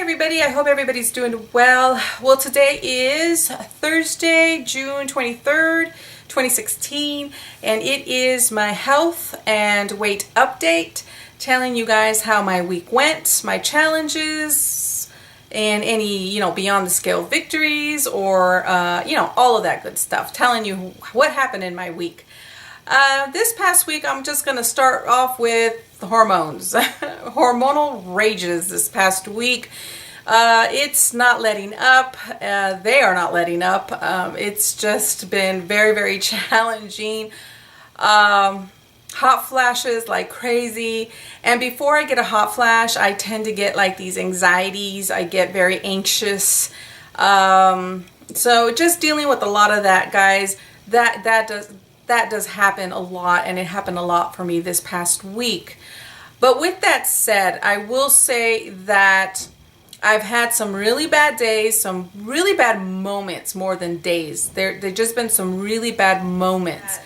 everybody, I hope everybody's doing well. Well, today is Thursday, June 23rd, 2016, and it is my health and weight update, telling you guys how my week went, my challenges, and any, beyond the scale victories or, all of that good stuff, telling you what happened in my week. This past week, I'm just going to start off with the hormones. Hormonal rages this past week. It's not letting up. They are not letting up. It's just been very, very challenging. Hot flashes like crazy. And before I get a hot flash, I tend to get like these anxieties. I get very anxious. So just dealing with a lot of that, guys. That does happen a lot, and it happened a lot for me this past week. But with that said, I will say that I've had some really bad days, some really bad moments more than days. There've just been some really bad moments.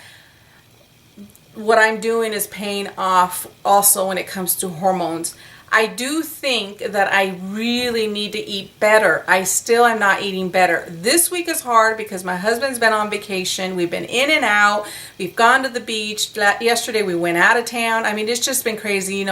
What I'm doing is paying off also when it comes to hormones. I do think that I really need to eat better. I still am not eating better. This week is hard because my husband's been on vacation. We've been in and out. We've gone to the beach. Yesterday we went out of town. I mean, it's just been crazy.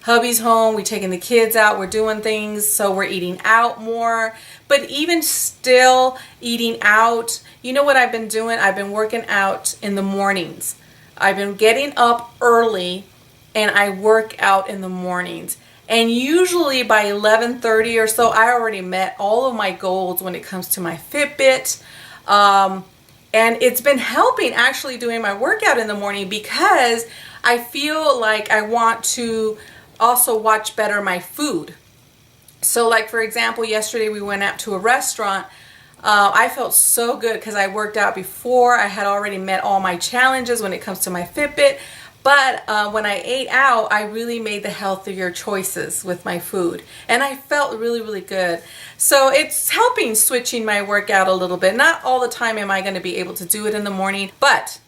Hubby's home. We're taking the kids out. We're doing things. So we're eating out more. But even still eating out, you know what I've been doing? I've been working out in the mornings. I've been getting up early and I work out in the mornings. And usually by 11:30 or so, I already met all of my goals when it comes to my Fitbit. And it's been helping actually doing my workout in the morning because I feel like I want to also watch better my food. So like, for example, yesterday we went out to a restaurant. I felt so good because I worked out before. I had already met all my challenges when it comes to my Fitbit. But when I ate out, I really made the healthier choices with my food. And I felt really, really good. So it's helping switching my workout a little bit. Not all the time am I going to be able to do it in the morning. But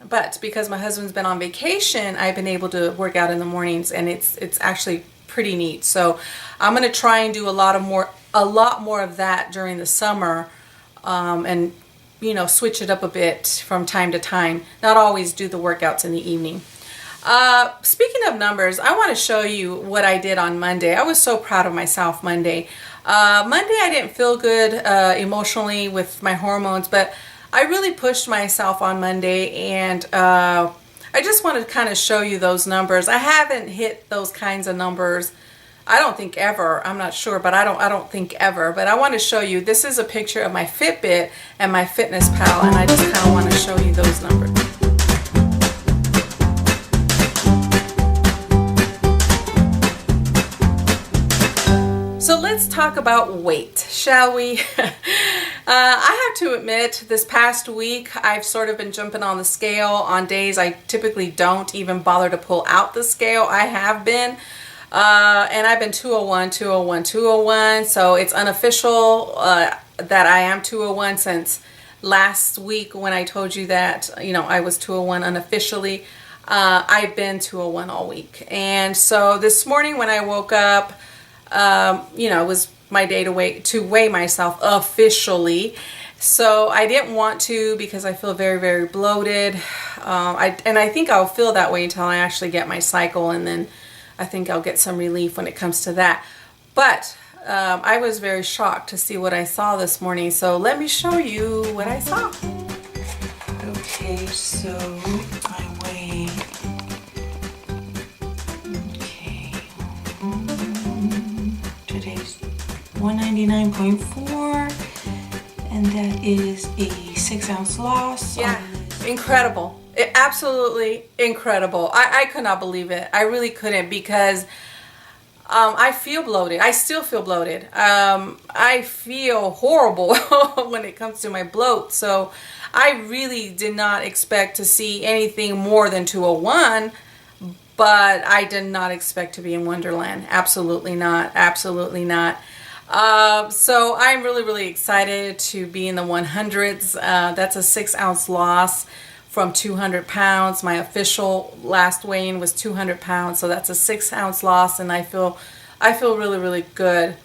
because my husband's been on vacation, I've been able to work out in the mornings. And it's actually pretty neat. So I'm going to try and do a lot more of that during the summer. And, switch it up a bit from time to time. Not always do the workouts in the evening. Speaking of numbers, I want to show you what I did on Monday. I was so proud of myself Monday. Monday I didn't feel good emotionally with my hormones, but I really pushed myself on Monday, and I just want to kind of show you those numbers. I haven't hit those kinds of numbers, I don't think ever. I'm not sure, but I don't think ever. But I want to show you, this is a picture of my Fitbit and my FitnessPal, and I just kind of want to show you those numbers. So let's talk about weight, shall we? I have to admit, this past week, I've sort of been jumping on the scale on days I typically don't even bother to pull out the scale. I have been, and I've been 201, 201, 201, so it's unofficial that I am 201 since last week when I told you that, I was 201 unofficially. I've been 201 all week. And so this morning when I woke up, it was my day to weigh myself officially. So I didn't want to because I feel very, very bloated. I think I'll feel that way until I actually get my cycle, and then I think I'll get some relief when it comes to that. But I was very shocked to see what I saw this morning. So let me show you what I saw. Okay, so I weigh. Today's 199.4, and that is a 6-ounce loss. Yeah, incredible. Absolutely incredible. I could not believe it. I really couldn't, because I feel bloated. I still feel bloated. I feel horrible when it comes to my bloat. So I really did not expect to see anything more than 201. But I did not expect to be in Wonderland. Absolutely not. Absolutely not. So I'm really, really excited to be in the 100s. That's a 6-ounce loss from 200 pounds. My official last weigh-in was 200 pounds. So that's a 6-ounce loss, and I feel really, really good.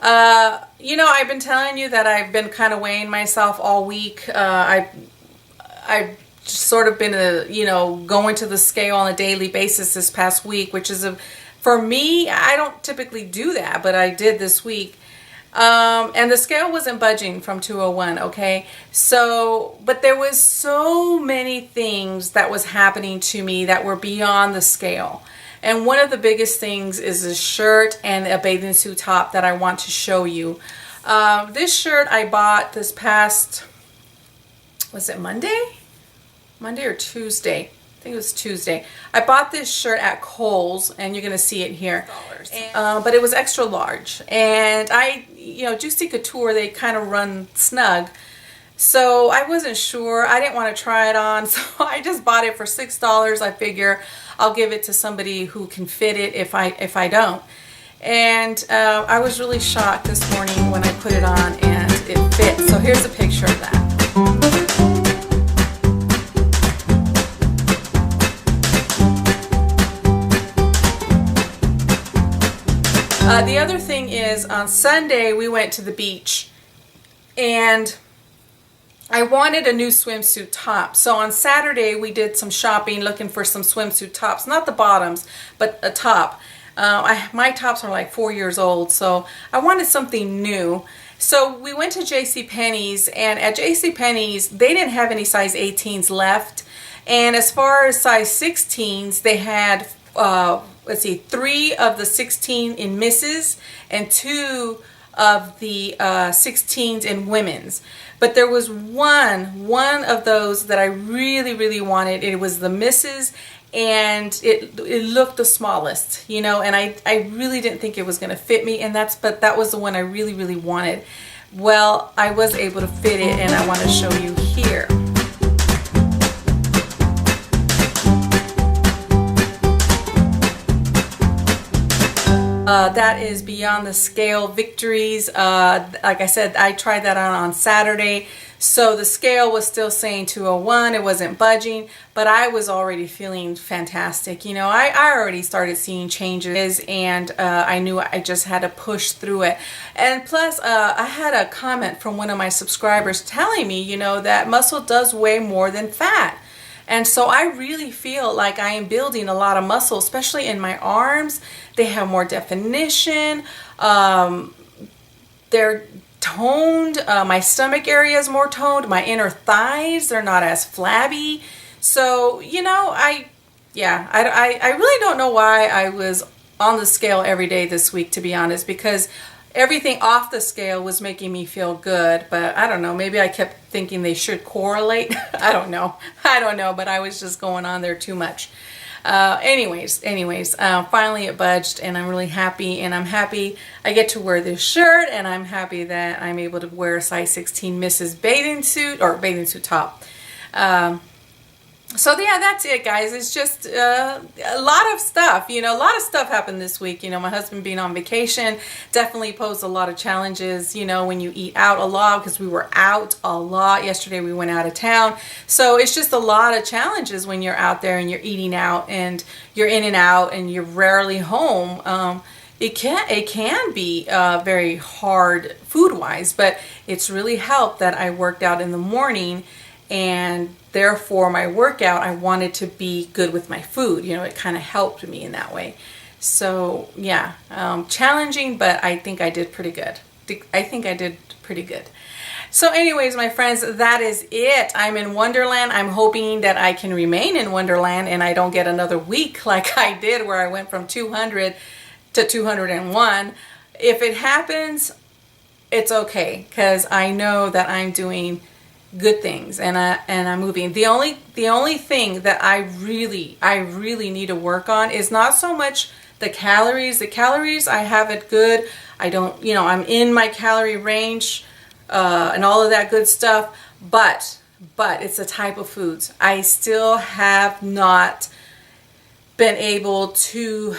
I've been telling you that I've been kind of weighing myself all week. I've just sort of been, going to the scale on a daily basis this past week, which is for me, I don't typically do that, but I did this week. And the scale wasn't budging from 201, okay? So, but there was so many things that was happening to me that were beyond the scale. And one of the biggest things is a shirt and a bathing suit top that I want to show you. This shirt I bought this past, was it Monday? Monday or Tuesday? I think it was Tuesday. I bought this shirt at Kohl's, and you're going to see it here. But it was extra large. And Juicy Couture, they kind of run snug. So I wasn't sure. I didn't want to try it on. So I just bought it for $6. I figure I'll give it to somebody who can fit it if I don't. And I was really shocked this morning when I put it on and it fit. So here's a picture of that. The other thing is, on Sunday we went to the beach and I wanted a new swimsuit top. So on Saturday we did some shopping looking for some swimsuit tops, not the bottoms, but a top. My tops are like 4 years old, so I wanted something new. So we went to JCPenney's, and at JCPenney's they didn't have any size 18s left. And as far as size 16s, they had 3 of the 16 in misses and 2 of the 16s in women's. But there was one of those that I really, really wanted. It was the misses, and it looked the smallest, and I really didn't think it was going to fit me, but that was the one I really, really wanted. Well, I was able to fit it, and I want to show you here. That is Beyond the Scale Victories. Like I said, I tried that on Saturday. So the scale was still saying 201. It wasn't budging, but I was already feeling fantastic. I already started seeing changes, and I knew I just had to push through it. And plus, I had a comment from one of my subscribers telling me, that muscle does weigh more than fat. And so I really feel like I am building a lot of muscle, especially in my arms. They have more definition. They're toned. My stomach area is more toned. My inner thighs, they're not as flabby. So, I really don't know why I was on the scale every day this week, to be honest, because everything off the scale was making me feel good, but I don't know, maybe I kept thinking they should correlate. I don't know, but I was just going on there too much. Anyways, finally it budged, and I'm really happy, and I'm happy I get to wear this shirt, and I'm happy that I'm able to wear a size 16 Mrs. bathing suit top. So yeah, that's it, guys. It's just a lot of stuff. A lot of stuff happened this week. My husband being on vacation definitely posed a lot of challenges, when you eat out a lot, because we were out a lot. Yesterday we went out of town. So it's just a lot of challenges when you're out there and you're eating out and you're in and out and you're rarely home. It can be very hard food-wise, but it's really helped that I worked out in the morning, and therefore my workout, I wanted to be good with my food. It kind of helped me in that way. So yeah, challenging, but I think I did pretty good. So anyways, my friends, that is it. I'm in Wonderland. I'm hoping that I can remain in Wonderland and I don't get another week like I did, where I went from 200 to 201. If it happens, it's okay, because I know that I'm doing good things, and I'm moving. The only thing that I really need to work on is not so much the calories. The calories, I have it good. I don't, I'm in my calorie range, and all of that good stuff, but it's the type of foods. I still have not been able to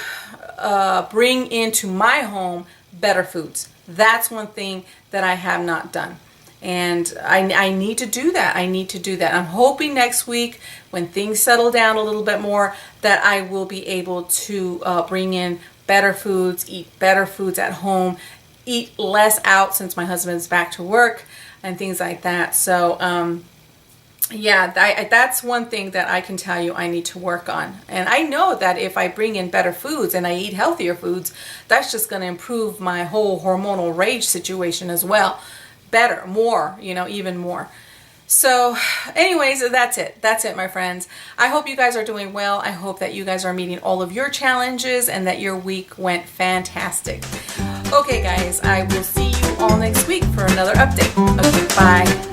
bring into my home better foods. That's one thing that I have not done. And I need to do that. I'm hoping next week, when things settle down a little bit more, that I will be able to bring in better foods, eat better foods at home, eat less out since my husband's back to work and things like that. So yeah, that's one thing that I can tell you I need to work on. And I know that if I bring in better foods and I eat healthier foods, that's just going to improve my whole hormonal rage situation as well. Better, more, you know, even more. So anyways, that's it. That's it, my friends. I hope you guys are doing well. I hope that you guys are meeting all of your challenges and that your week went fantastic. Okay, guys, I will see you all next week for another update. Okay, bye.